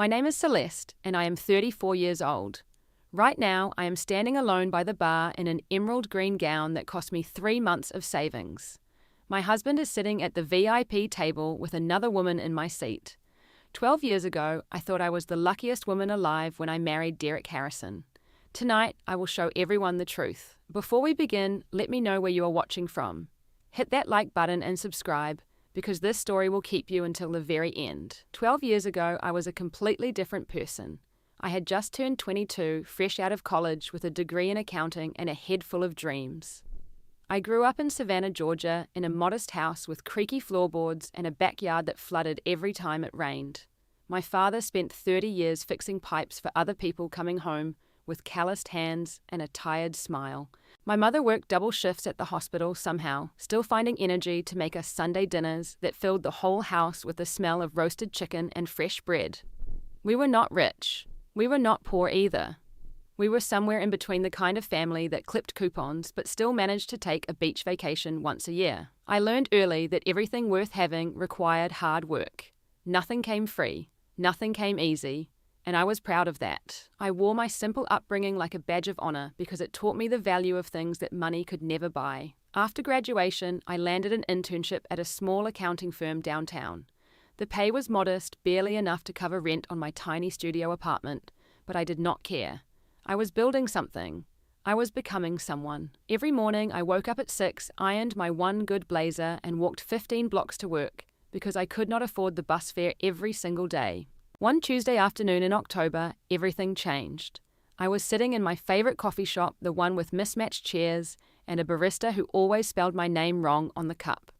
My name is Celeste, and I am 34 years old. Right now, I am standing alone by the bar in an emerald green gown that cost me 3 months of savings. My husband is sitting at the VIP table with another woman in my seat. 12 years ago, I thought I was the luckiest woman alive when I married Derek Harrison. Tonight, I will show everyone the truth. Before we begin, let me know where you are watching from. Hit that like button and subscribe, because this story will keep you until the very end. 12 years ago, I was a completely different person. I had just turned 22, fresh out of college with a degree in accounting and a head full of dreams. I grew up in Savannah, Georgia, in a modest house with creaky floorboards and a backyard that flooded every time it rained. My father spent 30 years fixing pipes for other people coming home with calloused hands and a tired smile. My mother worked double shifts at the hospital somehow, still finding energy to make us Sunday dinners that filled the whole house with the smell of roasted chicken and fresh bread. We were not rich. We were not poor either. We were somewhere in between the kind of family that clipped coupons but still managed to take a beach vacation once a year. I learned early that everything worth having required hard work. Nothing came free. Nothing came easy. And I was proud of that. I wore my simple upbringing like a badge of honor because it taught me the value of things that money could never buy. After graduation, I landed an internship at a small accounting firm downtown. The pay was modest, barely enough to cover rent on my tiny studio apartment, but I did not care. I was building something. I was becoming someone. Every morning, I woke up at 6, ironed my one good blazer, and walked 15 blocks to work because I could not afford the bus fare every single day. One Tuesday afternoon in October, everything changed. I was sitting in my favorite coffee shop, the one with mismatched chairs, and a barista who always spelled my name wrong on the cup.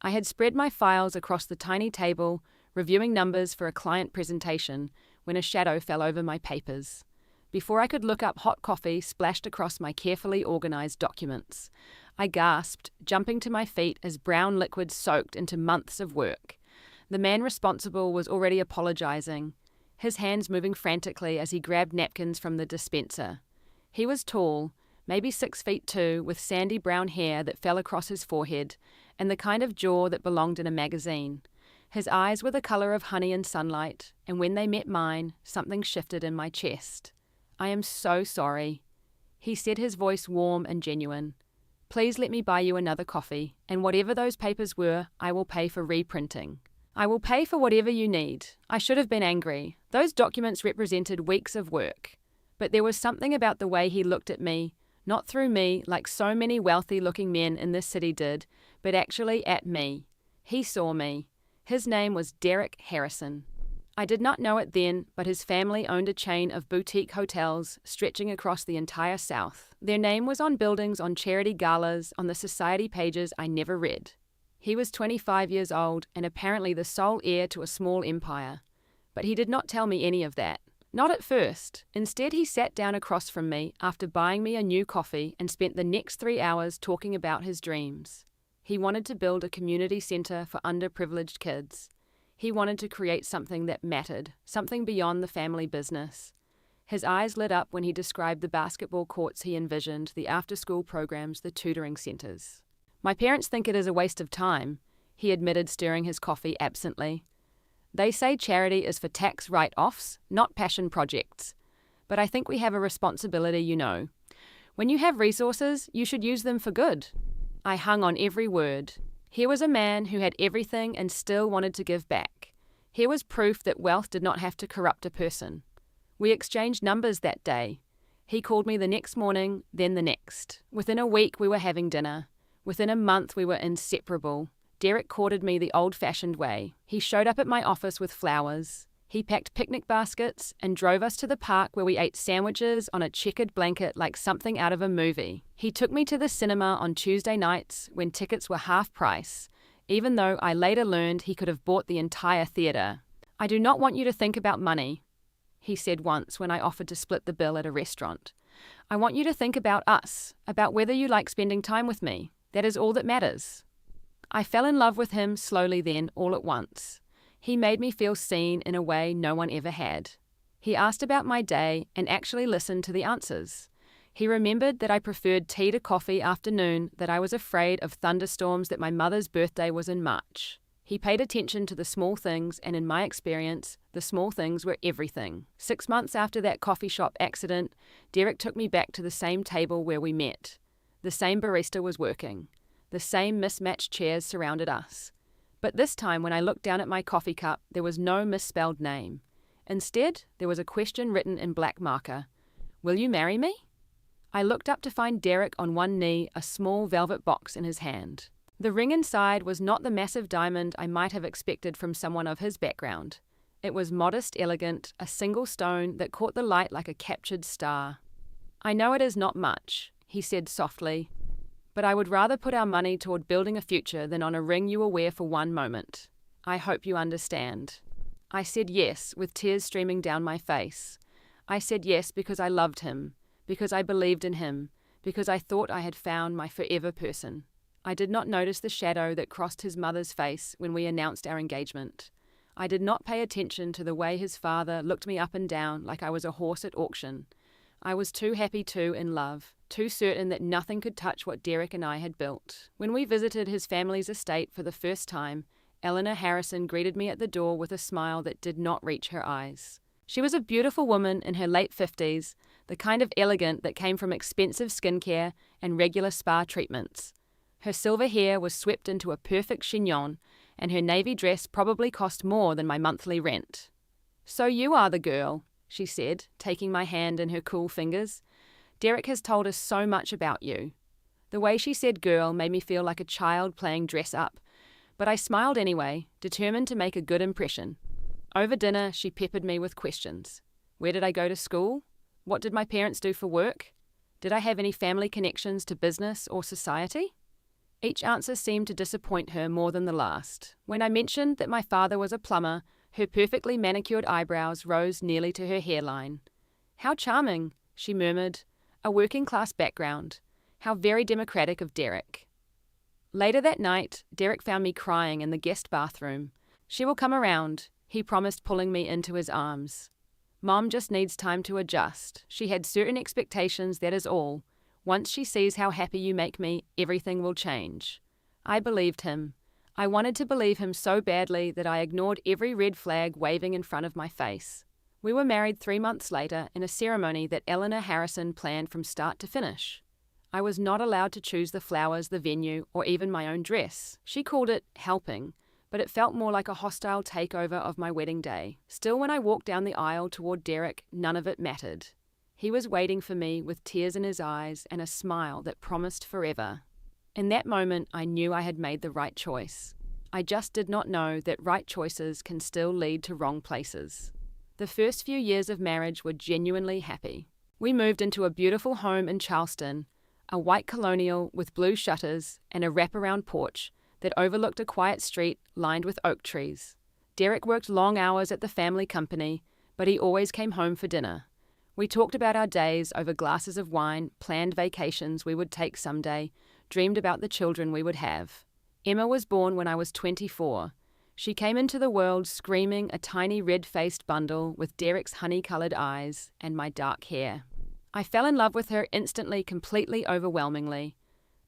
I had spread my files across the tiny table, reviewing numbers for a client presentation, when a shadow fell over my papers. Before I could look up, hot coffee splashed across my carefully organized documents. I gasped, jumping to my feet as brown liquid soaked into months of work. The man responsible was already apologizing, his hands moving frantically as he grabbed napkins from the dispenser. He was tall, maybe 6'2", with sandy brown hair that fell across his forehead, and the kind of jaw that belonged in a magazine. His eyes were the color of honey in sunlight, and when they met mine, something shifted in my chest. "I am so sorry," he said, his voice warm and genuine. "Please let me buy you another coffee, and whatever those papers were, I will pay for reprinting. I will pay for whatever you need." I should have been angry. Those documents represented weeks of work. But there was something about the way he looked at me, not through me like so many wealthy-looking men in this city did, but actually at me. He saw me. His name was Derek Harrison. I did not know it then, but his family owned a chain of boutique hotels stretching across the entire South. Their name was on buildings, on charity galas, on the society pages I never read. He was 25 years old and apparently the sole heir to a small empire. But he did not tell me any of that. Not at first. Instead, he sat down across from me after buying me a new coffee and spent the next 3 hours talking about his dreams. He wanted to build a community center for underprivileged kids. He wanted to create something that mattered, something beyond the family business. His eyes lit up when he described the basketball courts he envisioned, the after-school programs, the tutoring centers. "My parents think it is a waste of time," he admitted, stirring his coffee absently. "They say charity is for tax write-offs, not passion projects. But I think we have a responsibility, you know. When you have resources, you should use them for good." I hung on every word. Here was a man who had everything and still wanted to give back. Here was proof that wealth did not have to corrupt a person. We exchanged numbers that day. He called me the next morning, then the next. Within a week, we were having dinner. Within a month, we were inseparable. Derek courted me the old-fashioned way. He showed up at my office with flowers. He packed picnic baskets and drove us to the park where we ate sandwiches on a checkered blanket like something out of a movie. He took me to the cinema on Tuesday nights when tickets were half price, even though I later learned he could have bought the entire theater. "I do not want you to think about money," he said once when I offered to split the bill at a restaurant. "I want you to think about us, about whether you like spending time with me. That is all that matters." I fell in love with him slowly then, all at once. He made me feel seen in a way no one ever had. He asked about my day and actually listened to the answers. He remembered that I preferred tea to coffee after noon, that I was afraid of thunderstorms, that my mother's birthday was in March. He paid attention to the small things, and in my experience, the small things were everything. 6 months after that coffee shop accident, Derek took me back to the same table where we met. The same barista was working. The same mismatched chairs surrounded us. But this time, when I looked down at my coffee cup, there was no misspelled name. Instead, there was a question written in black marker. Will you marry me? I looked up to find Derek on one knee, a small velvet box in his hand. The ring inside was not the massive diamond I might have expected from someone of his background. It was modest, elegant, a single stone that caught the light like a captured star. I know it is not much, he said softly, but I would rather put our money toward building a future than on a ring you will wear for one moment. I hope you understand. I said yes, with tears streaming down my face. I said yes because I loved him, because I believed in him, because I thought I had found my forever person. I did not notice the shadow that crossed his mother's face when we announced our engagement. I did not pay attention to the way his father looked me up and down like I was a horse at auction. I was too happy in love, too certain that nothing could touch what Derek and I had built. When we visited his family's estate for the first time, Eleanor Harrison greeted me at the door with a smile that did not reach her eyes. She was a beautiful woman in her late 50s, the kind of elegant that came from expensive skincare and regular spa treatments. Her silver hair was swept into a perfect chignon, and her navy dress probably cost more than my monthly rent. So you are the girl, she said, taking my hand in her cool fingers. Derek has told us so much about you. The way she said girl made me feel like a child playing dress up, but I smiled anyway, determined to make a good impression. Over dinner, she peppered me with questions. Where did I go to school? What did my parents do for work? Did I have any family connections to business or society? Each answer seemed to disappoint her more than the last. When I mentioned that my father was a plumber, her perfectly manicured eyebrows rose nearly to her hairline. How charming, she murmured. A working-class background. How very democratic of Derek. Later that night, Derek found me crying in the guest bathroom. She will come around, he promised, pulling me into his arms. Mom just needs time to adjust. She had certain expectations, that is all. Once she sees how happy you make me, everything will change. I believed him. I wanted to believe him so badly that I ignored every red flag waving in front of my face. We were married 3 months later in a ceremony that Eleanor Harrison planned from start to finish. I was not allowed to choose the flowers, the venue, or even my own dress. She called it helping, but it felt more like a hostile takeover of my wedding day. Still, when I walked down the aisle toward Derek, none of it mattered. He was waiting for me with tears in his eyes and a smile that promised forever. In that moment, I knew I had made the right choice. I just did not know that right choices can still lead to wrong places. The first few years of marriage were genuinely happy. We moved into a beautiful home in Charleston, a white colonial with blue shutters and a wraparound porch that overlooked a quiet street lined with oak trees. Derek worked long hours at the family company, but he always came home for dinner. We talked about our days over glasses of wine, planned vacations we would take someday, dreamed about the children we would have. Emma was born when I was 24. She came into the world screaming, a tiny red-faced bundle with Derek's honey-coloured eyes and my dark hair. I fell in love with her instantly, completely, overwhelmingly.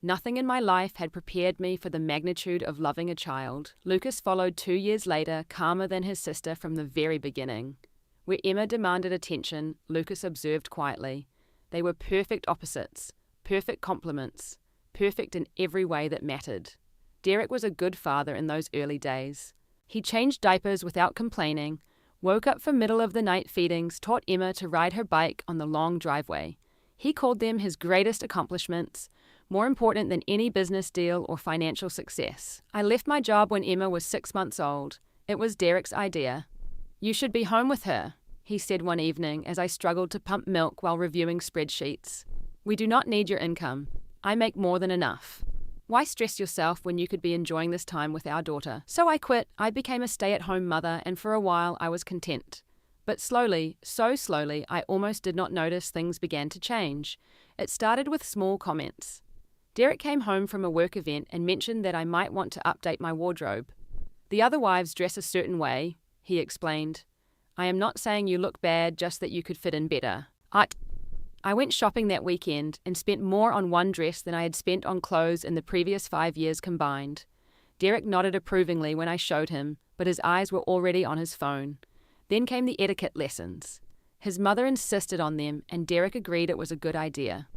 Nothing in my life had prepared me for the magnitude of loving a child. Lucas followed 2 years later, calmer than his sister from the very beginning. Where Emma demanded attention, Lucas observed quietly. They were perfect opposites, perfect complements, perfect in every way that mattered. Derek was a good father in those early days. He changed diapers without complaining, woke up for middle-of-the-night feedings, taught Emma to ride her bike on the long driveway. He called them his greatest accomplishments, more important than any business deal or financial success. I left my job when Emma was 6 months old. It was Derek's idea. You should be home with her, he said one evening as I struggled to pump milk while reviewing spreadsheets. We do not need your income. I make more than enough. Why stress yourself when you could be enjoying this time with our daughter? So I quit. I became a stay-at-home mother, and for a while I was content. But slowly, so slowly, I almost did not notice things began to change. It started with small comments. Derek came home from a work event and mentioned that I might want to update my wardrobe. The other wives dress a certain way, he explained. I am not saying you look bad, just that you could fit in better. I went shopping that weekend and spent more on one dress than I had spent on clothes in the previous 5 years combined. Derek nodded approvingly when I showed him, but his eyes were already on his phone. Then came the etiquette lessons. His mother insisted on them, and Derek agreed it was a good idea.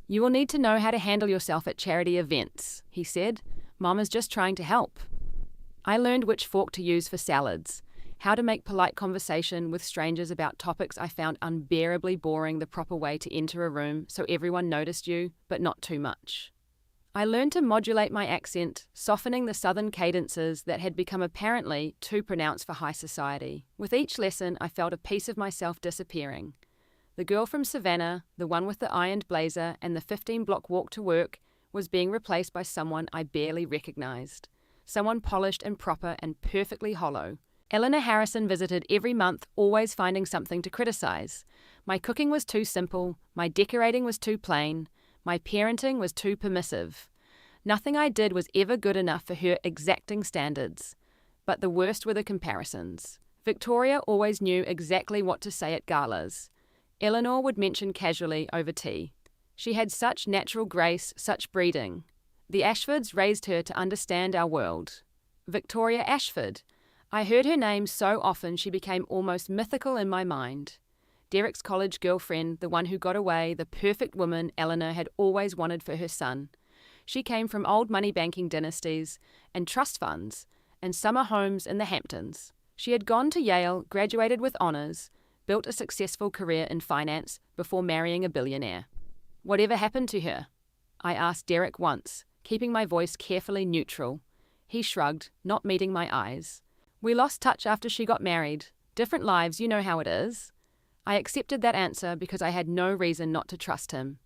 "You will need to know how to handle yourself at charity events," he said. "Mom is just trying to help." I learned which fork to use for salads, how to make polite conversation with strangers about topics I found unbearably boring, the proper way to enter a room so everyone noticed you, but not too much. I learned to modulate my accent, softening the southern cadences that had become apparently too pronounced for high society. With each lesson, I felt a piece of myself disappearing. The girl from Savannah, the one with the ironed blazer and the 15-block walk to work, was being replaced by someone I barely recognized. Someone polished and proper and perfectly hollow. Eleanor Harrison visited every month, always finding something to criticize. My cooking was too simple, my decorating was too plain, my parenting was too permissive. Nothing I did was ever good enough for her exacting standards. But the worst were the comparisons. Victoria always knew exactly what to say at galas. Eleanor would mention casually over tea. She had such natural grace, such breeding. The Ashfords raised her to understand our world. Victoria Ashford. I heard her name so often she became almost mythical in my mind. Derek's college girlfriend, the one who got away, the perfect woman Eleanor had always wanted for her son. She came from old money banking dynasties and trust funds and summer homes in the Hamptons. She had gone to Yale, graduated with honors, built a successful career in finance before marrying a billionaire. "Whatever happened to her?" I asked Derek once, keeping my voice carefully neutral. He shrugged, not meeting my eyes. "We lost touch after she got married. Different lives, you know how it is." I accepted that answer because I had no reason not to trust him.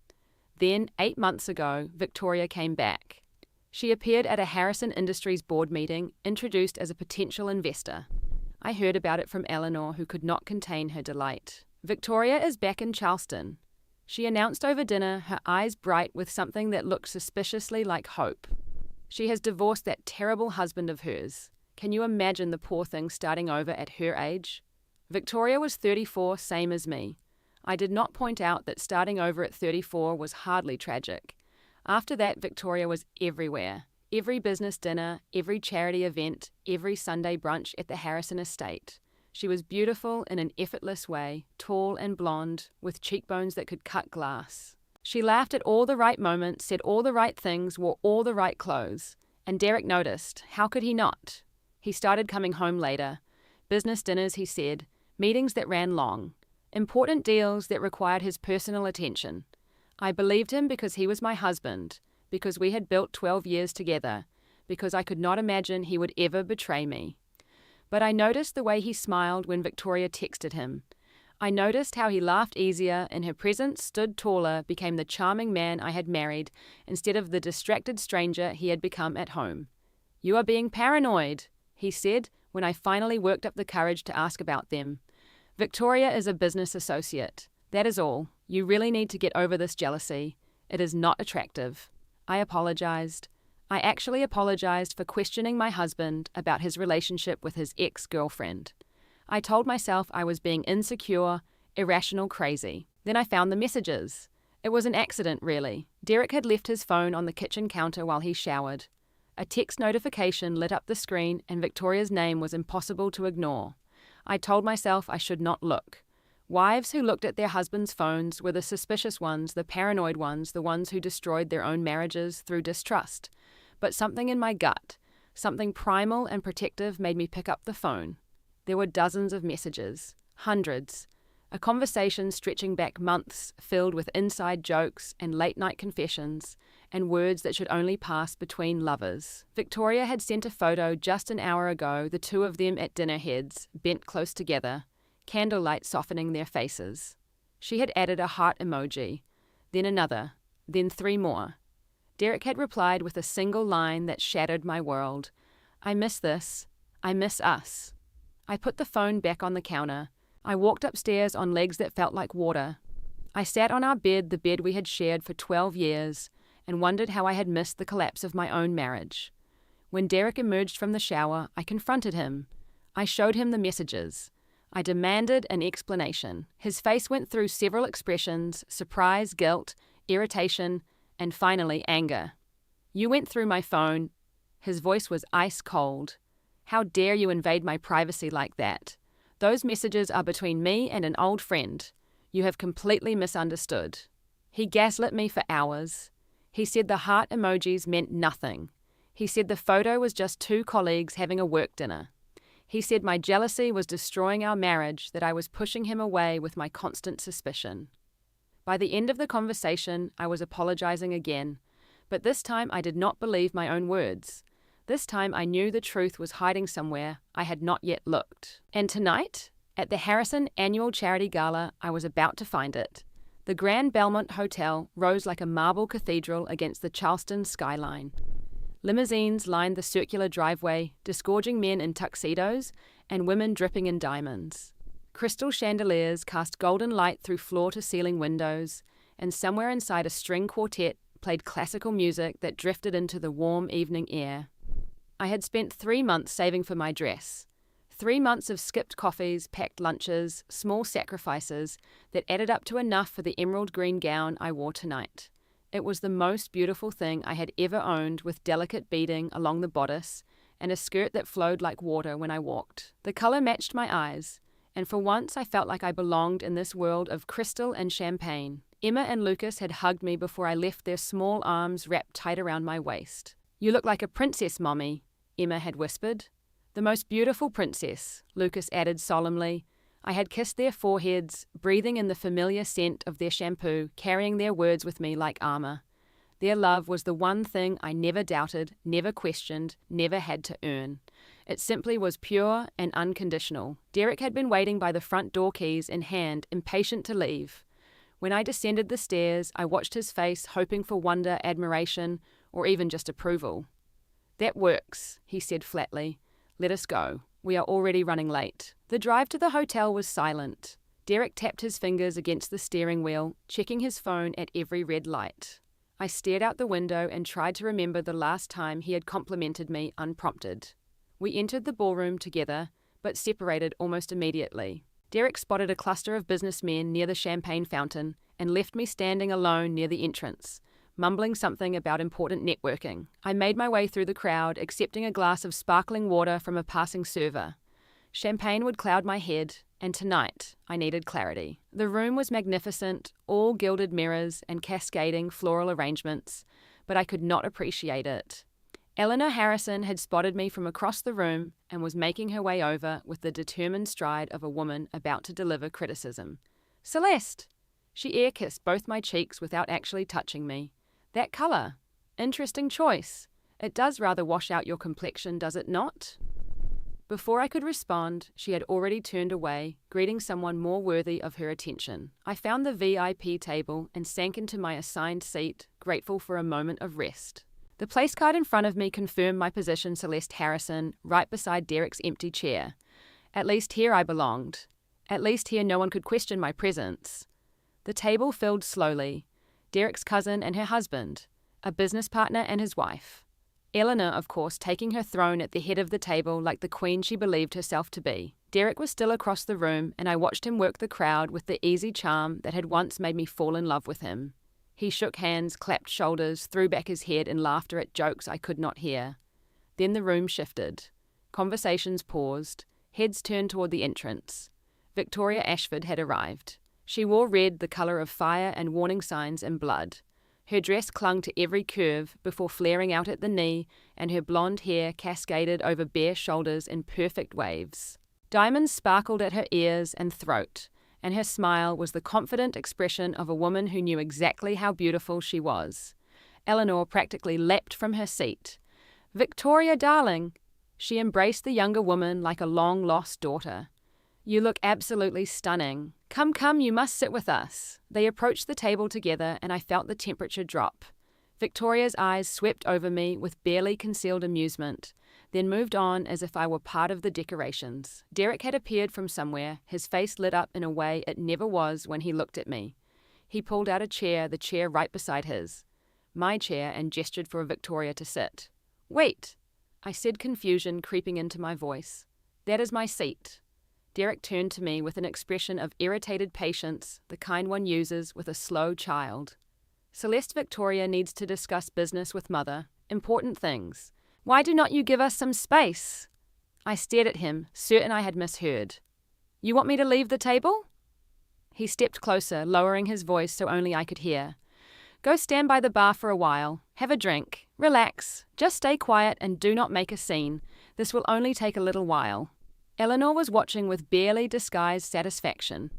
Then, 8 months ago, Victoria came back. She appeared at a Harrison Industries board meeting, introduced as a potential investor. I heard about it from Eleanor, who could not contain her delight. "Victoria is back in Charleston," she announced over dinner, her eyes bright with something that looked suspiciously like hope. "She has divorced that terrible husband of hers. Can you imagine the poor thing starting over at her age?" Victoria was 34, same as me. I did not point out that starting over at 34 was hardly tragic. After that, Victoria was everywhere. Every business dinner, every charity event, every Sunday brunch at the Harrison estate. She was beautiful in an effortless way, tall and blonde, with cheekbones that could cut glass. She laughed at all the right moments, said all the right things, wore all the right clothes. And Derek noticed. How could he not? He started coming home later. Business dinners, he said. Meetings that ran long. Important deals that required his personal attention. I believed him because he was my husband, because we had built 12 years together, because I could not imagine he would ever betray me. But I noticed the way he smiled when Victoria texted him. I noticed how he laughed easier, in her presence, stood taller, became the charming man I had married, instead of the distracted stranger he had become at home. "You are being paranoid," he said, when I finally worked up the courage to ask about them. "Victoria is a business associate. That is all. You really need to get over this jealousy. It is not attractive." I apologized. I actually apologized for questioning my husband about his relationship with his ex-girlfriend. I told myself I was being insecure, irrational, crazy. Then I found the messages. It was an accident, really. Derek had left his phone on the kitchen counter while he showered. A text notification lit up the screen, and Victoria's name was impossible to ignore. I told myself I should not look. Wives who looked at their husbands' phones were the suspicious ones, the paranoid ones, the ones who destroyed their own marriages through distrust. But something in my gut, something primal and protective, made me pick up the phone. There were dozens of messages, hundreds. A conversation stretching back months, filled with inside jokes and late-night confessions, and words that should only pass between lovers. Victoria had sent a photo just an hour ago, the two of them at dinner heads, bent close together, candlelight softening their faces. She had added a heart emoji, then another, then 3 more. Derek had replied with a single line that shattered my world. "I miss this. I miss us." I put the phone back on the counter. I walked upstairs on legs that felt like water. I sat on our bed, the bed we had shared for 12 years, and wondered how I had missed the collapse of my own marriage. When Derek emerged from the shower, I confronted him. I showed him the messages. I demanded an explanation. His face went through several expressions: surprise, guilt, irritation, and finally anger. "You went through my phone." His voice was ice cold. "How dare you invade my privacy like that? Those messages are between me and an old friend. You have completely misunderstood." He gaslit me for hours. He said the heart emojis meant nothing. He said the photo was just two colleagues having a work dinner. He said my jealousy was destroying our marriage, that I was pushing him away with my constant suspicion. By the end of the conversation, I was apologizing again, but this time I did not believe my own words. This time I knew the truth was hiding somewhere. I had not yet looked. And tonight, at the Harrison Annual Charity Gala, I was about to find it. The Grand Belmont Hotel rose like a marble cathedral against the Charleston skyline. Limousines lined the circular driveway, disgorging men in tuxedos and women dripping in diamonds. Crystal chandeliers cast golden light through floor-to-ceiling windows, and somewhere inside a string quartet played classical music that drifted into the warm evening air. I had spent 3 months saving for my dress. 3 months of skipped coffees, packed lunches, small sacrifices that added up to enough for the emerald green gown I wore tonight. It was the most beautiful thing I had ever owned, with delicate beading along the bodice and a skirt that flowed like water when I walked. The color matched my eyes, and for once I felt like I belonged in this world of crystal and champagne. Emma and Lucas had hugged me before I left, their small arms wrapped tight around my waist. "You look like a princess, Mommy," Emma had whispered. "The most beautiful princess," Lucas added solemnly. I had kissed their foreheads, breathing in the familiar scent of their shampoo, carrying their words with me like armor. Their love was the one thing I never doubted, never questioned, never had to earn. It simply was pure and unconditional. Derek had been waiting by the front door, keys in hand, impatient to leave. When I descended the stairs, I watched his face, hoping for wonder, admiration, or even just approval. "That works," he said flatly. "Let us go. We are already running late." The drive to the hotel was silent. Derek tapped his fingers against the steering wheel, checking his phone at every red light. I stared out the window and tried to remember the last time he had complimented me unprompted. We entered the ballroom together, but separated almost immediately. Derek spotted a cluster of businessmen near the champagne fountain and left me standing alone near the entrance, mumbling something about important networking. I made my way through the crowd, accepting a glass of sparkling water from a passing server. Champagne would cloud my head, and tonight I needed clarity. The room was magnificent, all gilded mirrors and cascading floral arrangements, but I could not appreciate it. Eleanor Harrison had spotted me from across the room and was making her way over with the determined stride of a woman about to deliver criticism. "Celeste!" She air-kissed both my cheeks without actually touching me. "That colour. Interesting choice. It does rather wash out your complexion, does it not?" Before I could respond, she had already turned away, greeting someone more worthy of her attention. I found the VIP table and sank into my assigned seat, grateful for a moment of rest. The place card in front of me confirmed my position, Celeste Harrison, right beside Derek's empty chair. At least here I belonged. At least here no one could question my presence. The table filled slowly. Derek's cousin and her husband, a business partner and his wife. Eleanor, of course, taking her throne at the head of the table like the queen she believed herself to be. Derek was still across the room, and I watched him work the crowd with the easy charm that had once made me fall in love with him. He shook hands, clapped shoulders, threw back his head in laughter at jokes I could not hear. Then the room shifted. Conversations paused. Heads turned toward the entrance. Victoria Ashford had arrived. She wore red, the colour of fire and warning signs and blood. Her dress clung to every curve before flaring out at the knee, and her blonde hair cascaded over bare shoulders in perfect waves. Diamonds sparkled at her ears and throat, and her smile was the confident expression of a woman who knew exactly how beautiful she was. Eleanor practically leapt from her seat. "Victoria, darling!" She embraced the younger woman like a long-lost daughter. "You look absolutely stunning. Come, you must sit with us." They approached the table together, and I felt the temperature drop. Victoria's eyes swept over me with barely concealed amusement, then moved on as if I were part of the decorations. Derek had appeared from somewhere, his face lit up in a way it never was when he looked at me. He pulled out a chair, the chair right beside his. My chair, and gestured for Victoria to sit. "Wait," I said, confusion creeping into my voice. "That is my seat." Derek turned to me with an expression of irritated patience, the kind one uses with a slow child. "Celeste, Victoria needs to discuss business with Mother. Important things. Why do not you give us some space? I stared at him, certain I had misheard. You want me to leave the table? He stepped closer, lowering his voice so only I could hear. Go stand by the bar for a while. Have a drink. Relax. Just stay quiet and do not make a scene. This will only take a little while. Eleanor was watching with barely disguised satisfaction.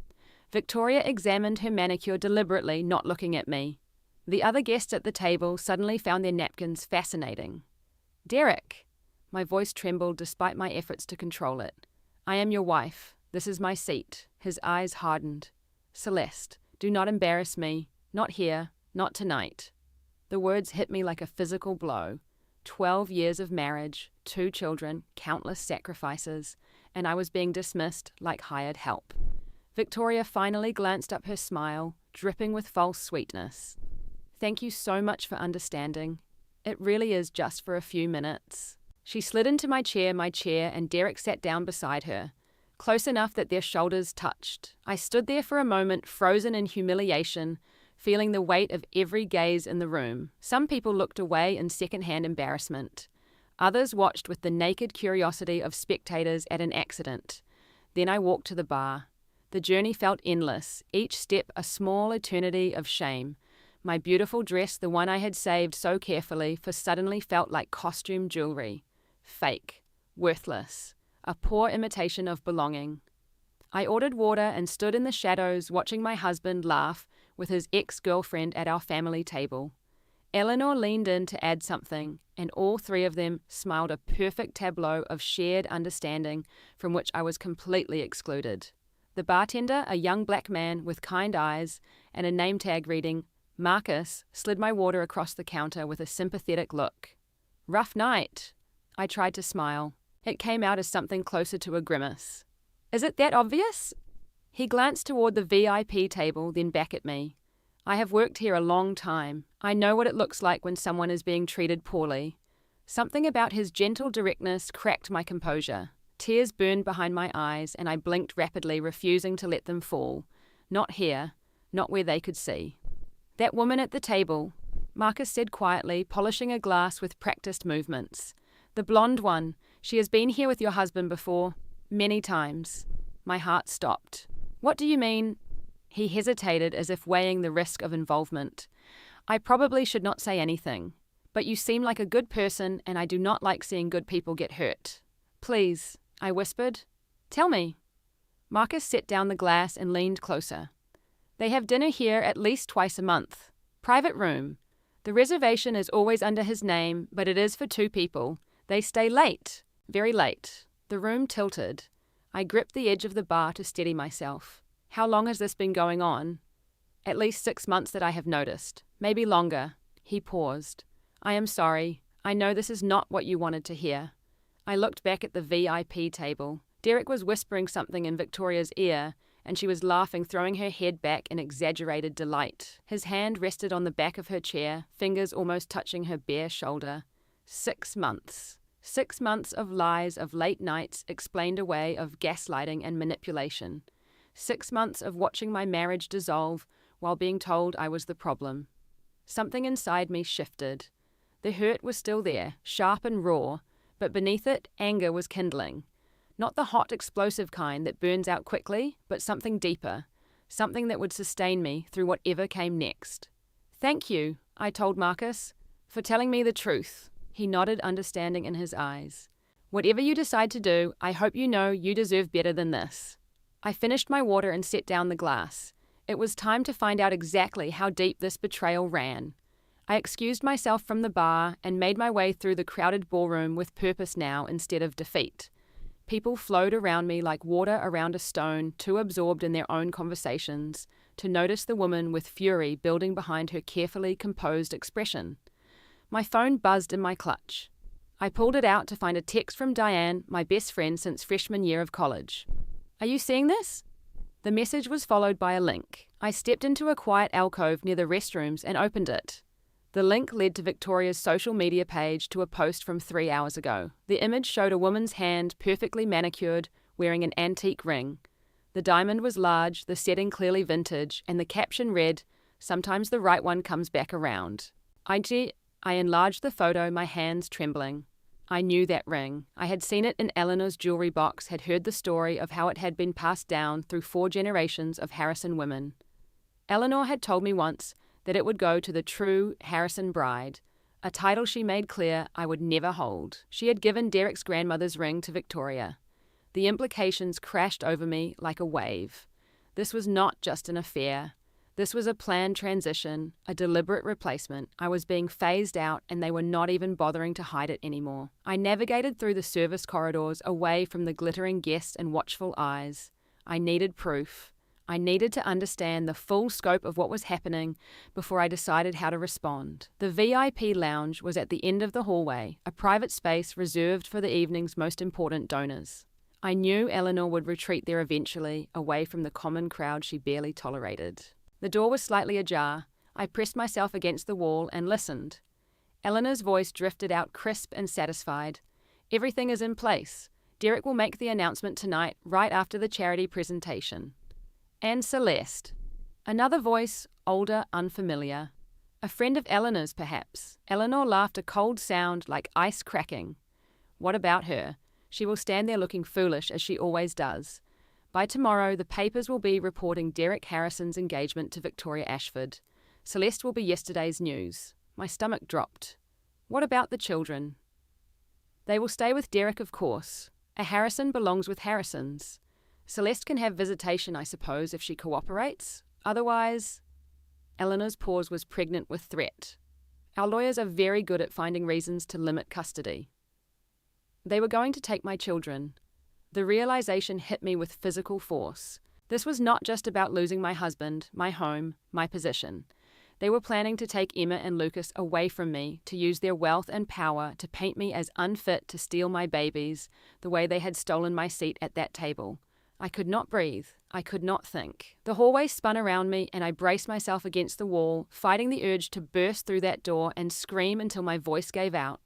Victoria examined her manicure deliberately, not looking at me. The other guests at the table suddenly found their napkins fascinating. Derek! My voice trembled despite my efforts to control it. I am your wife. This is my seat. His eyes hardened. Celeste, do not embarrass me. Not here. Not tonight. The words hit me like a physical blow. 12 years of marriage, 2 children, countless sacrifices, and I was being dismissed like hired help. Victoria finally glanced up, her smile, dripping with false sweetness. Thank you so much for understanding. It really is just for a few minutes. She slid into my chair, and Derek sat down beside her, close enough that their shoulders touched. I stood there for a moment, frozen in humiliation, feeling the weight of every gaze in the room. Some people looked away in second-hand embarrassment. Others watched with the naked curiosity of spectators at an accident. Then I walked to the bar. The journey felt endless, each step a small eternity of shame. My beautiful dress, the one I had saved so carefully, for suddenly felt like costume jewelry. Fake. Worthless. A poor imitation of belonging. I ordered water and stood in the shadows watching my husband laugh with his ex-girlfriend at our family table. Eleanor leaned in to add something, and all 3 of them smiled, a perfect tableau of shared understanding from which I was completely excluded. The bartender, a young black man with kind eyes and a name tag reading Marcus, slid my water across the counter with a sympathetic look. Rough night. I tried to smile. It came out as something closer to a grimace. Is it that obvious? He glanced toward the VIP table, then back at me. I have worked here a long time. I know what it looks like when someone is being treated poorly. Something about his gentle directness cracked my composure. Tears burned behind my eyes, and I blinked rapidly, refusing to let them fall. Not here, not where they could see. That woman at the table, Marcus said quietly, polishing a glass with practiced movements. The blonde one, she has been here with your husband before, many times. My heart stopped. What do you mean? He hesitated as if weighing the risk of involvement. I probably should not say anything, but you seem like a good person and I do not like seeing good people get hurt. Please, I whispered. Tell me. Marcus set down the glass and leaned closer. They have dinner here at least twice a month. Private room. The reservation is always under his name, but it is for 2 people. They stay late, very late. The room tilted. I gripped the edge of the bar to steady myself. How long has this been going on? At least 6 months that I have noticed. Maybe longer. He paused. I am sorry. I know this is not what you wanted to hear. I looked back at the VIP table. Derek was whispering something in Victoria's ear, and she was laughing, throwing her head back in exaggerated delight. His hand rested on the back of her chair, fingers almost touching her bare shoulder. 6 months. 6 months of lies, of late nights explained away, of gaslighting and manipulation. 6 months of watching my marriage dissolve while being told I was the problem. Something inside me shifted. The hurt was still there, sharp and raw, but beneath it, anger was kindling. Not the hot, explosive kind that burns out quickly, but something deeper, something that would sustain me through whatever came next. Thank you, I told Marcus, for telling me the truth. He nodded, understanding in his eyes. Whatever you decide to do, I hope you know you deserve better than this. I finished my water and set down the glass. It was time to find out exactly how deep this betrayal ran. I excused myself from the bar and made my way through the crowded ballroom with purpose now instead of defeat. People flowed around me like water around a stone, too absorbed in their own conversations to notice the woman with fury building behind her carefully composed expression. My phone buzzed in my clutch. I pulled it out to find a text from Diane, my best friend since freshman year of college. Are you seeing this? The message was followed by a link. I stepped into a quiet alcove near the restrooms and opened it. The link led to Victoria's social media page, to a post from 3 hours ago. The image showed a woman's hand, perfectly manicured, wearing an antique ring. The diamond was large, the setting clearly vintage, and the caption read, "Sometimes the right one comes back around." I enlarged the photo, my hands trembling. I knew that ring. I had seen it in Eleanor's jewelry box, had heard the story of how it had been passed down through 4 generations of Harrison women. Eleanor had told me once that it would go to the true Harrison bride, a title she made clear I would never hold. She had given Derek's grandmother's ring to Victoria. The implications crashed over me like a wave. This was not just an affair. This was a planned transition, a deliberate replacement. I was being phased out and they were not even bothering to hide it anymore. I navigated through the service corridors, away from the glittering guests and watchful eyes. I needed proof. I needed to understand the full scope of what was happening before I decided how to respond. The VIP lounge was at the end of the hallway, a private space reserved for the evening's most important donors. I knew Eleanor would retreat there eventually, away from the common crowd she barely tolerated. The door was slightly ajar. I pressed myself against the wall and listened. Eleanor's voice drifted out crisp and satisfied. "Everything is in place. Derek will make the announcement tonight, right after the charity presentation." And Celeste. Another voice, older, unfamiliar. A friend of Eleanor's, perhaps. Eleanor laughed, a cold sound like ice cracking. What about her? She will stand there looking foolish, as she always does. By tomorrow, the papers will be reporting Derek Harrison's engagement to Victoria Ashford. Celeste will be yesterday's news. My stomach dropped. What about the children? They will stay with Derek, of course. A Harrison belongs with Harrisons. Celeste can have visitation, I suppose, if she cooperates. Otherwise... Eleanor's pause was pregnant with threat. Our lawyers are very good at finding reasons to limit custody. They were going to take my children. The realization hit me with physical force. This was not just about losing my husband, my home, my position. They were planning to take Emma and Lucas away from me, to use their wealth and power to paint me as unfit to steal my babies, the way they had stolen my seat at that table. I could not breathe. I could not think. The hallway spun around me and I braced myself against the wall, fighting the urge to burst through that door and scream until my voice gave out.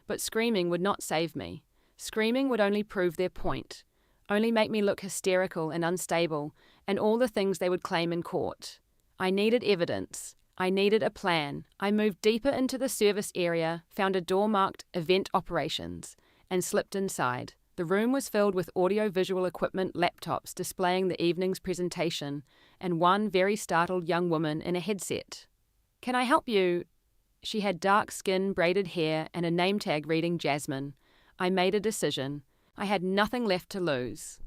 But screaming would not save me. Screaming would only prove their point, only make me look hysterical and unstable, and all the things they would claim in court. I needed evidence. I needed a plan. I moved deeper into the service area, found a door marked Event Operations, and slipped inside. The room was filled with audio-visual equipment, laptops displaying the evening's presentation, and one very startled young woman in a headset. "Can I help you?" She had dark skin, braided hair, and a name tag reading Jasmine. I made a decision. I had nothing left to lose.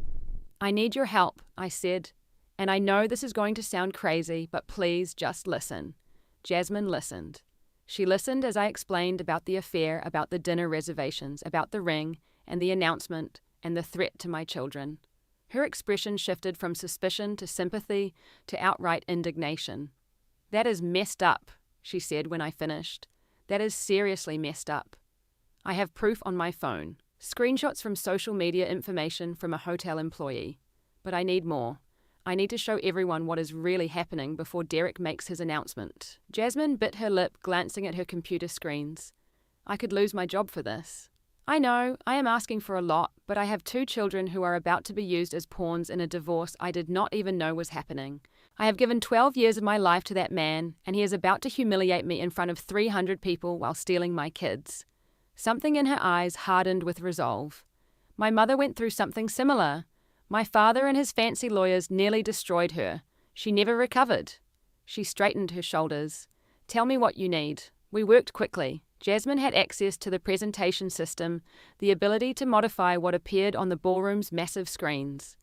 "I need your help," I said. "And I know this is going to sound crazy, but please just listen." Jasmine listened. She listened as I explained about the affair, about the dinner reservations, about the ring, and the announcement, and the threat to my children. Her expression shifted from suspicion to sympathy to outright indignation. "That is messed up," she said when I finished. "That is seriously messed up. I have proof on my phone. Screenshots from social media, information from a hotel employee. But I need more. I need to show everyone what is really happening before Derek makes his announcement." Jasmine bit her lip, glancing at her computer screens. "I could lose my job for this. I know, I am asking for a lot, but I have 2 children who are about to be used as pawns in a divorce I did not even know was happening. I have given 12 years of my life to that man, and he is about to humiliate me in front of 300 people while stealing my kids." Something in her eyes hardened with resolve. "My mother went through something similar. My father and his fancy lawyers nearly destroyed her. She never recovered." She straightened her shoulders. "Tell me what you need." We worked quickly. Jasmine had access to the presentation system, the ability to modify what appeared on the ballroom's massive screens.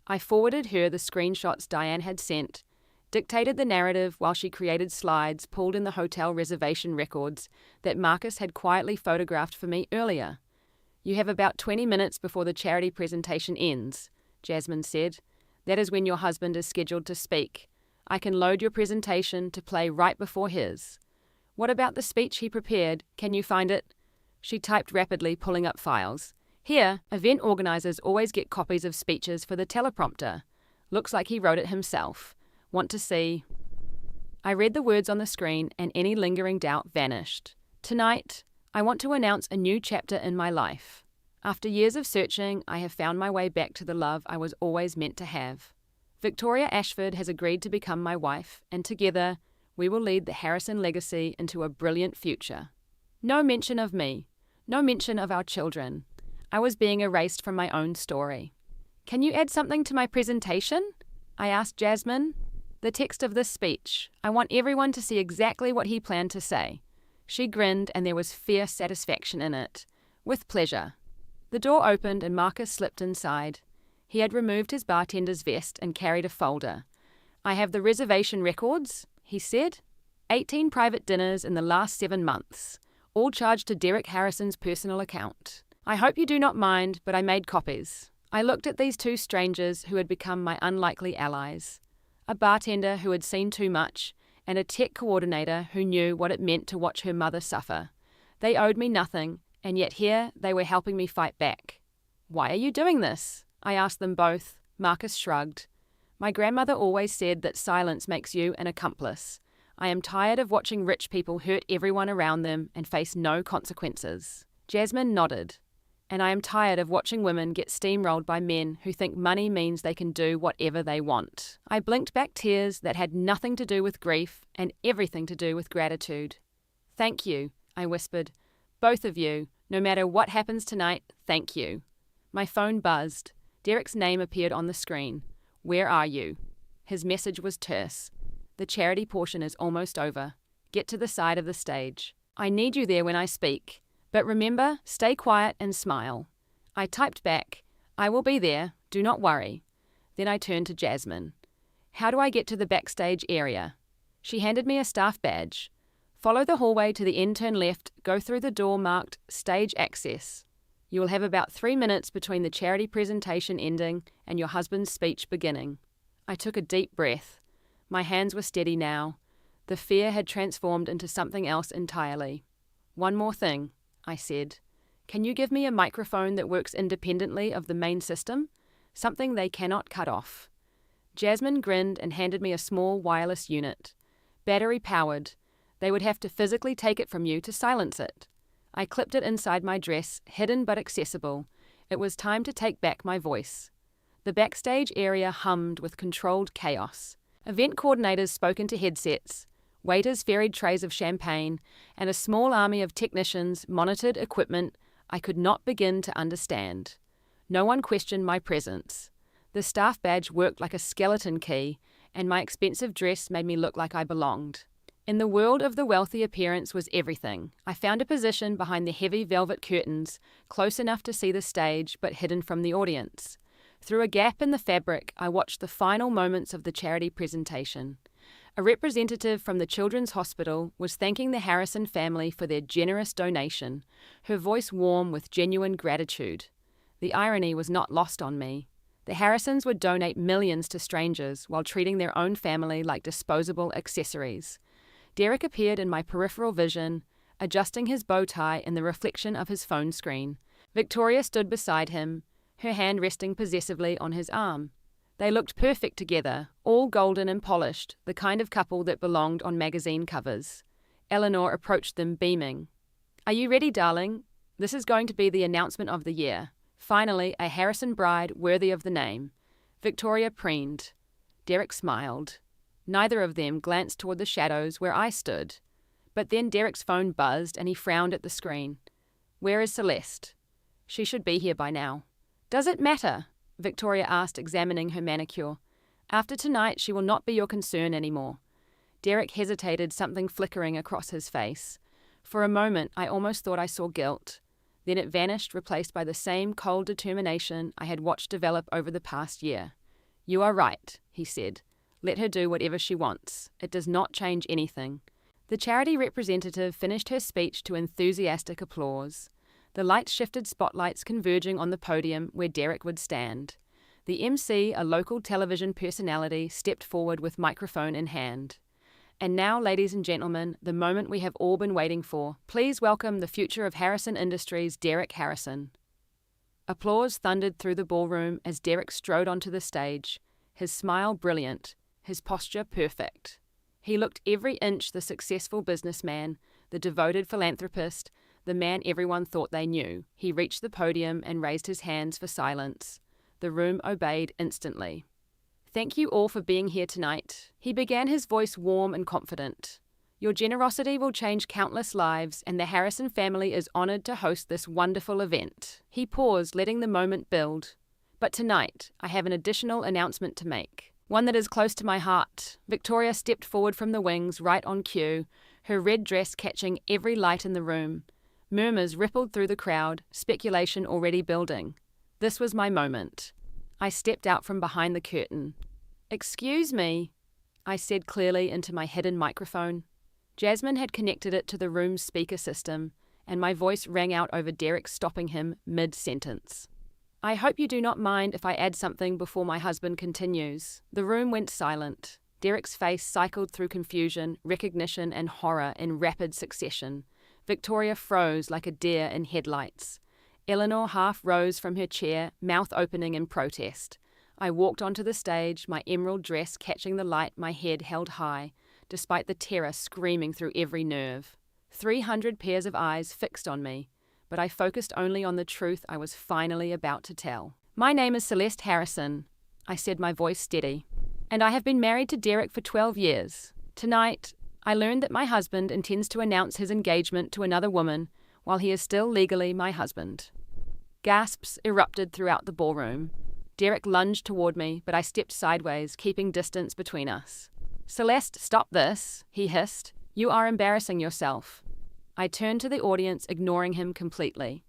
I forwarded her the screenshots Diane had sent, dictated the narrative while she created slides pulled in the hotel reservation records that Marcus had quietly photographed for me earlier. "You have about 20 minutes before the charity presentation ends," Jasmine said. "That is when your husband is scheduled to speak. I can load your presentation to play right before his. What about the speech he prepared? Can you find it?" She typed rapidly, pulling up files. "Here, event organizers always get copies of speeches for the teleprompter. Looks like he wrote it himself. Want to see?" I read the words on the screen and any lingering doubt vanished. "Tonight, I want to announce a new chapter in my life. After years of searching, I have found my way back to the love I was always meant to have. Victoria Ashford has agreed to become my wife, and together, we will lead the Harrison legacy into a brilliant future. No mention of me. No mention of our children. I was being erased from my own story. Can you add something to my presentation? I asked Jasmine. The text of this speech. I want everyone to see exactly what he planned to say. She grinned, and there was fierce satisfaction in it. With pleasure. The door opened and Marcus slipped inside. He had removed his bartender's vest and carried a folder. I have the reservation records, he said. 18 private dinners in the last 7 months, all charged to Derek Harrison's personal account. I hope you do not mind, but I made copies. I looked at these 2 strangers who had become my unlikely allies. A bartender who had seen too much, and a tech coordinator who knew what it meant to watch her mother suffer. They owed me nothing, and yet here they were helping me fight back. Why are you doing this? I asked them both. Marcus shrugged. My grandmother always said that silence makes you an accomplice. I am tired of watching rich people hurt everyone around them and face no consequences. Jasmine nodded. And I am tired of watching women get steamrolled by men who think money means they can do whatever they want. I blinked back tears that had nothing to do with grief and everything to do with gratitude. Thank you, I whispered. Both of you, no matter what happens tonight, thank you. My phone buzzed. Derek's name appeared on the screen. Where are you? His message was terse. The charity portion is almost over. Get to the side of the stage. I need you there when I speak. But remember, stay quiet and smile. I typed back, I will be there, do not worry. Then I turned to Jasmine. How do I get to the backstage area? She handed me a staff badge. Follow the hallway to the end, turn left, go through the door marked Stage Access. You will have about 3 minutes between the charity presentation ending and your husband's speech beginning. I took a deep breath. My hands were steady now. The fear had transformed into something else entirely. One more thing, I said. Can you give me a microphone that works independently of the main system? Something they cannot cut off. Jasmine grinned and handed me a small wireless unit. Battery-powered. They would have to physically take it from you to silence it. I clipped it inside my dress, hidden but accessible. It was time to take back my voice. The backstage area hummed with controlled chaos. Event coordinators spoke into headsets. Waiters ferried trays of champagne, and a small army of technicians monitored equipment I could not begin to understand. No one questioned my presence. The staff badge worked like a skeleton key, and my expensive dress made me look like I belonged. In the world of the wealthy, appearance was everything. I found a position behind the heavy velvet curtains, close enough to see the stage but hidden from the audience. Through a gap in the fabric, I watched the final moments of the charity presentation. A representative from the Children's Hospital was thanking the Harrison family for their generous donation, her voice warm with genuine gratitude. The irony was not lost on me. The Harrisons would donate millions to strangers while treating their own family like disposable accessories. Derek appeared in my peripheral vision, adjusting his bow tie in the reflection of his phone screen. Victoria stood beside him, her hand resting possessively on his arm. They looked perfect together, all golden and polished, the kind of couple that belonged on magazine covers. Eleanor approached them beaming. Are you ready, darling? This is going to be the announcement of the year. Finally, a Harrison bride worthy of the name. Victoria preened. Derek smiled. Neither of them glanced toward the shadows where I stood. But then Derek's phone buzzed and he frowned at the screen. Where is Celeste? She should be here by now. Does it matter? Victoria asked, examining her manicure. After tonight, she will not be your concern anymore. Derek hesitated, something flickering across his face. For a moment, I almost thought I saw guilt. Then it vanished, replaced by the same cold determination I had watched develop over the past year. You are right, he said. Let her do whatever she wants. It does not change anything. The charity representative finished her speech to enthusiastic applause. The lights shifted, spotlights converging on the podium where Derek would stand. The MC, a local television personality, stepped forward with microphone in hand. And now, ladies and gentlemen, the moment we have all been waiting for. Please welcome the future of Harrison Industries, Derek Harrison. Applause thundered through the ballroom as Derek strode onto the stage, his smile brilliant, his posture perfect. He looked every inch the successful businessman, the devoted philanthropist, the man everyone thought they knew. He reached the podium and raised his hands for silence. The room obeyed instantly. Thank you all for being here tonight. He began, his voice warm and confident. Your generosity will change countless lives, and the Harrison family is honored to host this wonderful event. He paused, letting the moment build. But tonight, I have an additional announcement to make. One that is close to my heart. Victoria stepped forward from the wings, right on cue, her red dress catching every light in the room. Murmurs rippled through the crowd, speculation already building. This was my moment. I stepped out from behind the curtain. "Excuse me," I said clearly into my hidden microphone. Jasmine had connected it to the room's speaker system, and my voice rang out over Derek, stopping him mid-sentence. "I hope you do not mind if I add something before my husband continues." The room went silent. Derek's face cycled through confusion, recognition, and horror in rapid succession. Victoria froze like a deer in headlights. Eleanor half rose from her chair, mouth opening in protest. I walked onto the stage, my emerald dress catching the light, my head held high, despite the terror screaming through every nerve. 300 pairs of eyes fixed on me, but I focused only on the truth I was finally about to tell. "My name is Celeste Harrison," I said, my voice steady, "and I have been married to Derek for 12 years. Tonight, I learned that my husband intends to announce his engagement to another woman while he is still legally my husband." Gasps erupted throughout the ballroom. Derek lunged toward me, but I stepped sideways, keeping distance between us. "Celeste, stop this," he hissed. "You are embarrassing yourself." I turned to the audience, ignoring him completely.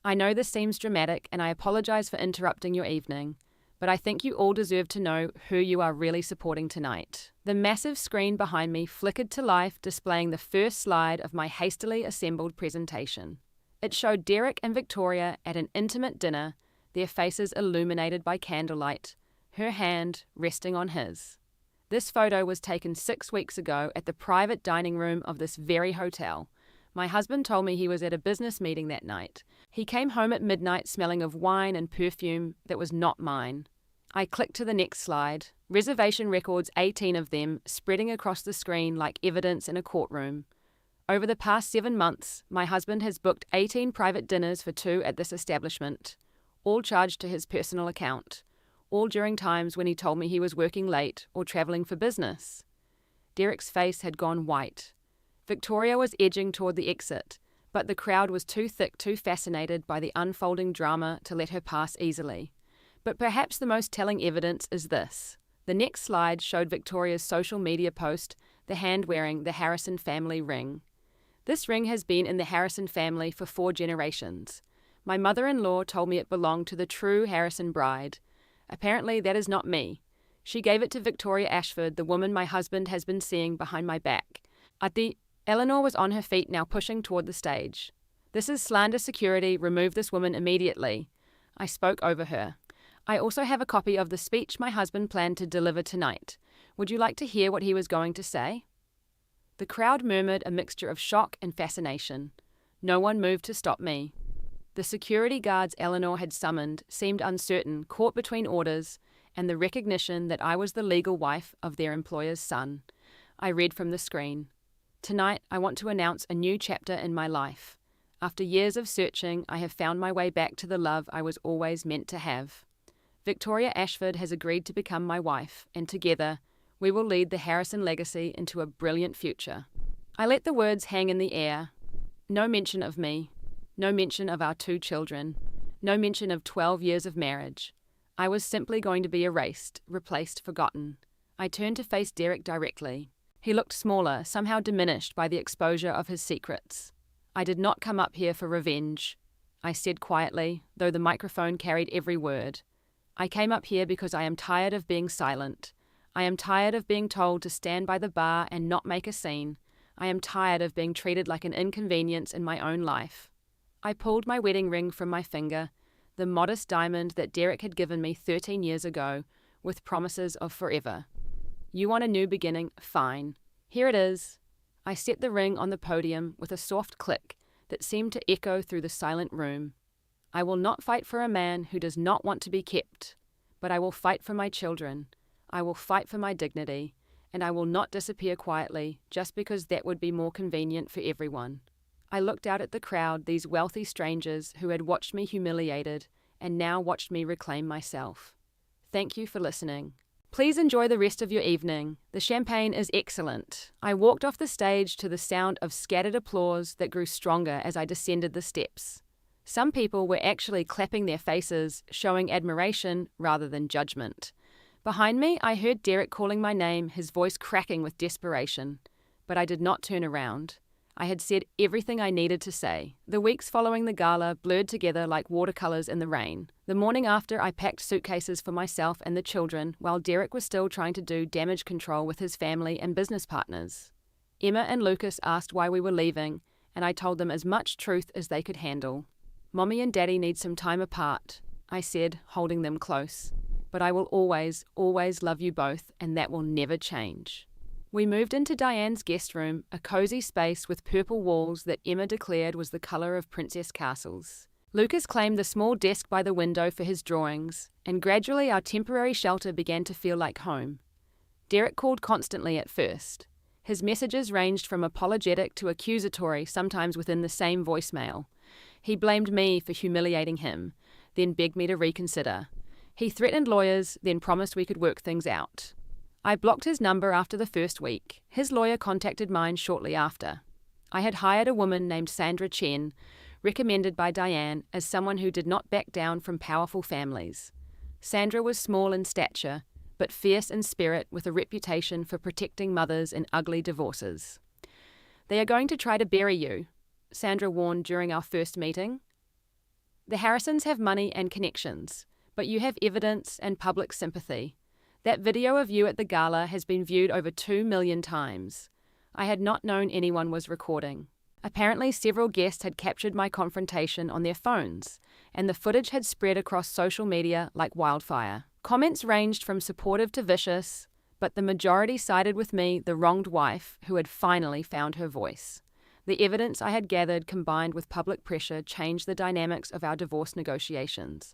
"I know this seems dramatic, and I apologize for interrupting your evening, but I think you all deserve to know who you are really supporting tonight." The massive screen behind me flickered to life, displaying the first slide of my hastily assembled presentation. It showed Derek and Victoria at an intimate dinner, their faces illuminated by candlelight, her hand resting on his. This photo was taken 6 weeks ago at the private dining room of this very hotel. My husband told me he was at a business meeting that night. He came home at midnight smelling of wine and perfume that was not mine. I clicked to the next slide. Reservation records, 18 of them, spreading across the screen like evidence in a courtroom. Over the past 7 months, my husband has booked 18 private dinners for 2 at this establishment, all charged to his personal account, all during times when he told me he was working late or traveling for business. Derek's face had gone white. Victoria was edging toward the exit, but the crowd was too thick, too fascinated by the unfolding drama to let her pass easily. But perhaps the most telling evidence is this. The next slide showed Victoria's social media post, the hand wearing the Harrison family ring. This ring has been in the Harrison family for 4 generations. My mother-in-law told me it belonged to the true Harrison bride. Apparently that is not me. She gave it to Victoria Ashford, the woman my husband has been seeing behind my back. Eleanor was on her feet now, pushing toward the stage. "This is slander security. Remove this woman immediately." I spoke over her. "I also have a copy of the speech my husband planned to deliver tonight. Would you like to hear what he was going to say?" The crowd murmured, a mixture of shock and fascination. No one moved to stop me. The security guards Eleanor had summoned seemed uncertain, caught between orders and the recognition that I was the legal wife of their employer's son. I read from the screen. "Tonight, I want to announce a new chapter in my life. After years of searching, I have found my way back to the love I was always meant to have. Victoria Ashford has agreed to become my wife, and together, we will lead the Harrison legacy into a brilliant future." I let the words hang in the air. No mention of me. No mention of our 2 children. No mention of 12 years of marriage. I was simply going to be erased, replaced, forgotten. I turned to face Derek directly. He looked smaller, somehow diminished by the exposure of his secrets. "I did not come up here for revenge," I said quietly, though the microphone carried every word. "I came up here because I am tired of being silent. I am tired of being told to stand by the bar and not make a scene. I am tired of being treated like an inconvenience in my own life." I pulled my wedding ring from my finger, the modest diamond that Derek had given me 13 years ago, with promises of forever. "You want a new beginning? Fine. Here it is." I set the ring on the podium with a soft click that seemed to echo through the silent room. "I will not fight for a man who does not want to be kept, but I will fight for my children. I will fight for my dignity, and I will not disappear quietly just because that would be more convenient for everyone." I looked out at the crowd, these wealthy strangers who had watched me humiliated and now watched me reclaim myself. Thank you for listening. Please enjoy the rest of your evening. The champagne is excellent. I walked off the stage to the sound of scattered applause that grew stronger as I descended the steps. Some people were actually clapping their faces, showing admiration rather than judgment. Behind me, I heard Derek calling my name, his voice cracking with desperation. But I did not turn around. I had said everything I needed to say. The weeks following the gala blurred together like watercolors in the rain. The morning after, I packed suitcases for myself and the children, while Derek was still trying to do damage control with his family and business partners. Emma and Lucas asked why we were leaving, and I told them as much truth as they could handle. Mommy and Daddy need some time apart, I said, holding them close. But I will always, always love you both, and that will never change. We moved into Diane's guest room, a cozy space with purple walls that Emma declared was the colour of princess castles. Lucas claimed the small desk by the window for his drawings, and gradually our temporary shelter began to feel like home. Derek called constantly at first. His messages ranged from apologetic to accusatory, sometimes within the same voicemail. He blamed me for humiliating him, then begged me to reconsider. He threatened lawyers, then promised we could work things out. I blocked his number after the first week. His lawyer contacted mine shortly after. I had hired a woman named Sandra Chen, recommended by Diane as someone who did not back down from powerful families. Sandra was small in stature, but fierce in spirit, with a reputation for protecting mothers in ugly divorces. "They are going to try to bury you," Sandra warned during our first meeting. "The Harrisons have money and connections, but you have evidence and public sympathy. That video of you at the gala has been viewed over 2 million times. I had not known anyone was recording. Apparently several guests had captured my confrontation on their phones, and the footage had spread across social media like wildfire. Comments ranged from supportive to vicious, but the majority sided with me, the wronged wife, who had finally found her voice. The evidence I had gathered, combined with public pressure, changed the dynamics of our divorce negotiations.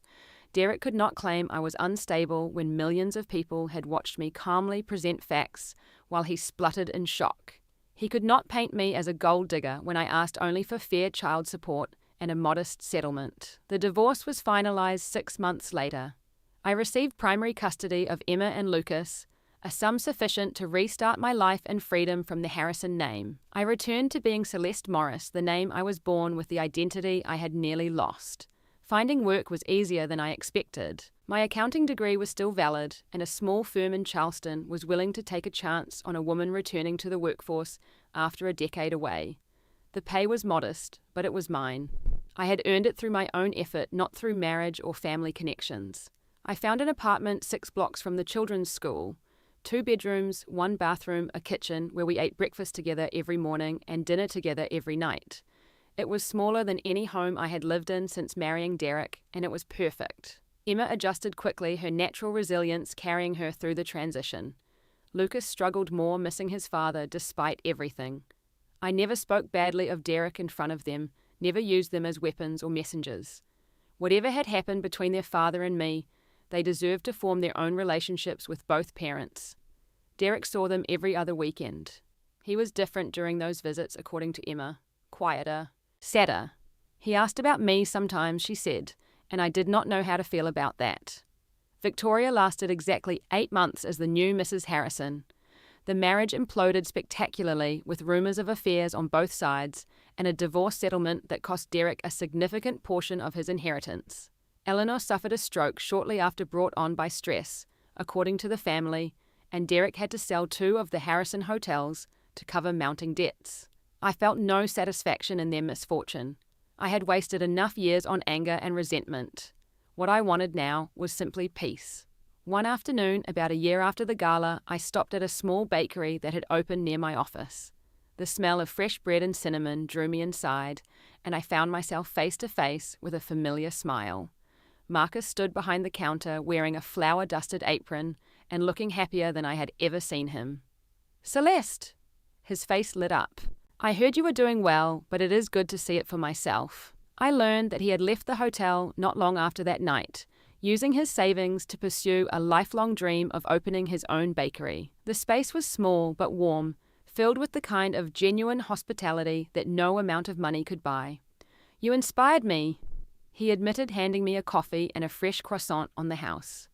Derek could not claim I was unstable when millions of people had watched me calmly present facts while he spluttered in shock. He could not paint me as a gold digger when I asked only for fair child support and a modest settlement. The divorce was finalized 6 months later. I received primary custody of Emma and Lucas, a sum sufficient to restart my life and freedom from the Harrison name. I returned to being Celeste Morris, the name I was born with, the identity I had nearly lost. Finding work was easier than I expected. My accounting degree was still valid, and a small firm in Charleston was willing to take a chance on a woman returning to the workforce after a decade away. The pay was modest, but it was mine. I had earned it through my own effort, not through marriage or family connections. I found an apartment 6 blocks from the children's school, 2 bedrooms, 1 bathroom, a kitchen where we ate breakfast together every morning and dinner together every night. It was smaller than any home I had lived in since marrying Derek, and it was perfect. Emma adjusted quickly, her natural resilience carrying her through the transition. Lucas struggled more, missing his father despite everything. I never spoke badly of Derek in front of them, never used them as weapons or messengers. Whatever had happened between their father and me, they deserved to form their own relationships with both parents. Derek saw them every other weekend. He was different during those visits, according to Emma. Quieter. Sadder. He asked about me sometimes, she said, and I did not know how to feel about that. Victoria lasted exactly 8 months as the new Mrs. Harrison. The marriage imploded spectacularly, with rumours of affairs on both sides and a divorce settlement that cost Derek a significant portion of his inheritance. Eleanor suffered a stroke shortly after, brought on by stress, according to the family, and Derek had to sell 2 of the Harrison hotels to cover mounting debts. I felt no satisfaction in their misfortune. I had wasted enough years on anger and resentment. What I wanted now was simply peace. One afternoon, about a year after the gala, I stopped at a small bakery that had opened near my office. The smell of fresh bread and cinnamon drew me inside, and I found myself face to face with a familiar smile. Marcus stood behind the counter wearing a flour-dusted apron and looking happier than I had ever seen him. "Celeste!" His face lit up. "I heard you were doing well, but it is good to see it for myself." I learned that he had left the hotel not long after that night, using his savings to pursue a lifelong dream of opening his own bakery. The space was small but warm, filled with the kind of genuine hospitality that no amount of money could buy. "You inspired me," he admitted, handing me a coffee and a fresh croissant on the house.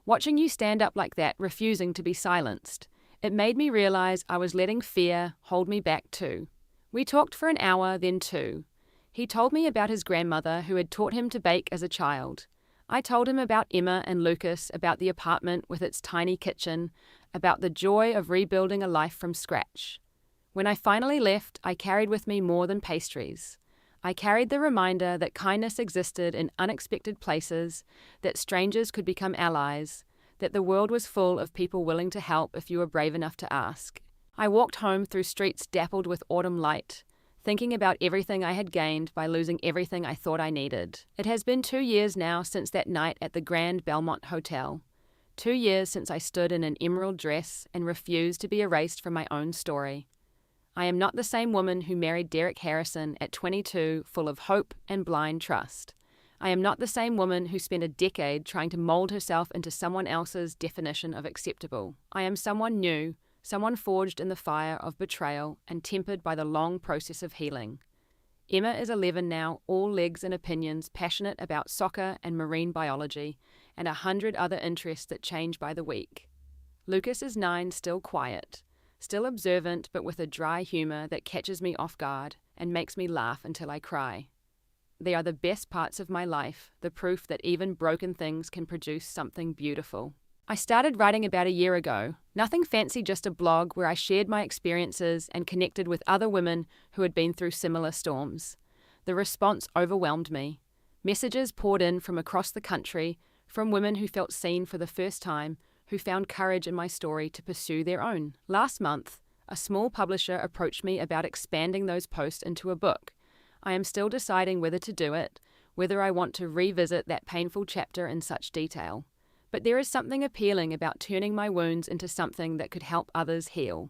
Watching you stand up like that, refusing to be silenced, it made me realize I was letting fear hold me back too. We talked for an hour, then two. He told me about his grandmother who had taught him to bake as a child. I told him about Emma and Lucas, about the apartment with its tiny kitchen, about the joy of rebuilding a life from scratch. When I finally left, I carried with me more than pastries. I carried the reminder that kindness existed in unexpected places, that strangers could become allies, that the world was full of people willing to help if you were brave enough to ask. I walked home through streets dappled with autumn light, thinking about everything I had gained by losing everything I thought I needed. It has been 2 years now since that night at the Grand Belmont Hotel. 2 years since I stood in an emerald dress and refused to be erased from my own story. I am not the same woman who married Derek Harrison at 22, full of hope and blind trust. I am not the same woman who spent a decade trying to mold herself into someone else's definition of acceptable. I am someone new, someone forged in the fire of betrayal and tempered by the long process of healing. Emma is 11 now, all legs and opinions, passionate about soccer and marine biology, and 100 other interests that change by the week. Lucas is 9, still quiet, still observant but with a dry humor that catches me off guard and makes me laugh until I cry. They are the best parts of my life, the proof that even broken things can produce something beautiful. I started writing about a year ago. Nothing fancy, just a blog where I shared my experiences and connected with other women who had been through similar storms. The response overwhelmed me. Messages poured in from across the country, from women who felt seen for the first time, who found courage in my story to pursue their own. Last month, a small publisher approached me about expanding those posts into a book. I am still deciding whether to do it, whether I want to revisit that painful chapter in such detail. But there is something appealing about turning my wounds into something that could help others heal.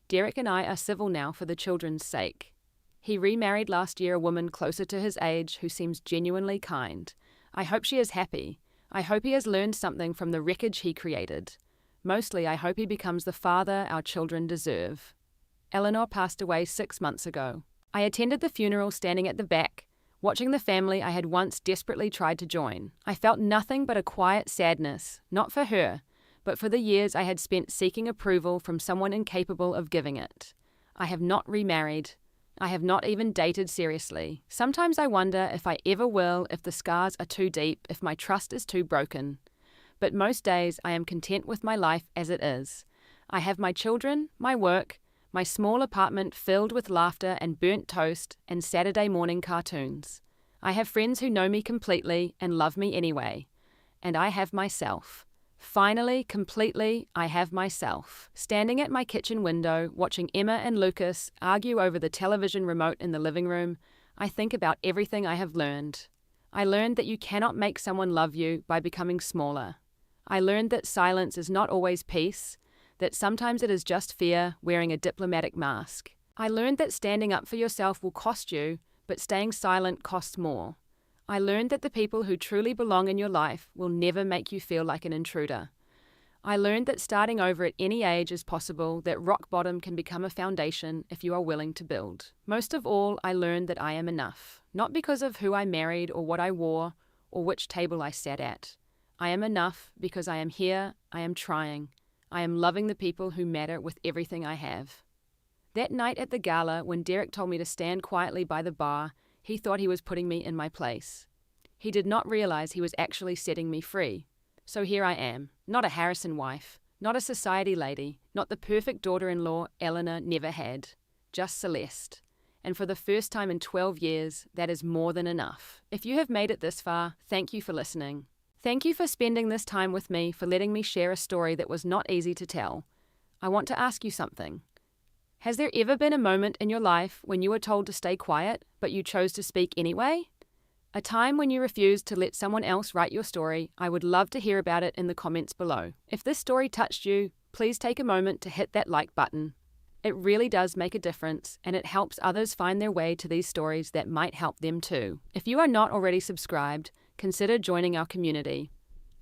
Derek and I are civil now for the children's sake. He remarried last year a woman closer to his age who seems genuinely kind. I hope she is happy. I hope he has learned something from the wreckage he created. Mostly, I hope he becomes the father our children deserve. Eleanor passed away 6 months ago. I attended the funeral standing at the back, watching the family I had once desperately tried to join. I felt nothing but a quiet sadness, not for her, but for the years I had spent seeking approval from someone incapable of giving it. I have not remarried. I have not even dated seriously. Sometimes I wonder if I ever will, if the scars are too deep, if my trust is too broken. But most days I am content with my life as it is. I have my children, my work, my small apartment filled with laughter and burnt toast and Saturday morning cartoons. I have friends who know me completely and love me anyway. And I have myself. Finally, completely, I have myself. Standing at my kitchen window, watching Emma and Lucas argue over the television remote in the living room, I think about everything I have learned. I learned that you cannot make someone love you by becoming smaller. I learned that silence is not always peace, that sometimes it is just fear wearing a diplomatic mask. I learned that standing up for yourself will cost you, but staying silent costs more. I learned that the people who truly belong in your life will never make you feel like an intruder. I learned that starting over at any age is possible, that rock bottom can become a foundation if you are willing to build. Most of all, I learned that I am enough, not because of who I married or what I wore or which table I sat at. I am enough because I am here, I am trying. I am loving the people who matter with everything I have. That night at the gala, when Derek told me to stand quietly by the bar, he thought he was putting me in my place. He did not realize he was actually setting me free. So here I am, not a Harrison wife, not a society lady, not the perfect daughter-in-law Eleanor never had, just Celeste. And for the first time in 12 years, that is more than enough. If you have made it this far, thank you for listening. Thank you for spending this time with me, for letting me share a story that was not easy to tell. I want to ask you something. Has there ever been a moment in your life when you were told to stay quiet, but you chose to speak anyway? A time when you refused to let someone else write your story? I would love to hear about it in the comments below. If this story touched you, please take a moment to hit that like button. It really does make a difference, and it helps others find their way to these stories that might help them too. If you are not already subscribed, consider joining our community.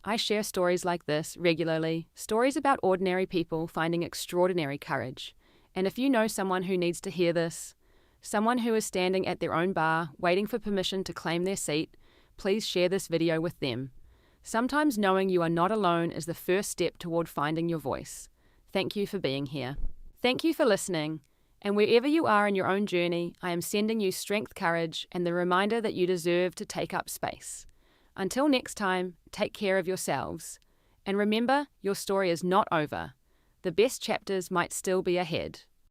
I share stories like this regularly, stories about ordinary people finding extraordinary courage. And if you know someone who needs to hear this, someone who is standing at their own bar, waiting for permission to claim their seat, please share this video with them. Sometimes knowing you are not alone is the first step toward finding your voice. Thank you for being here. Thank you for listening. And wherever you are in your own journey, I am sending you strength, courage, and the reminder that you deserve to take up space. Until next time, take care of yourselves. And remember, your story is not over. The best chapters might still be ahead.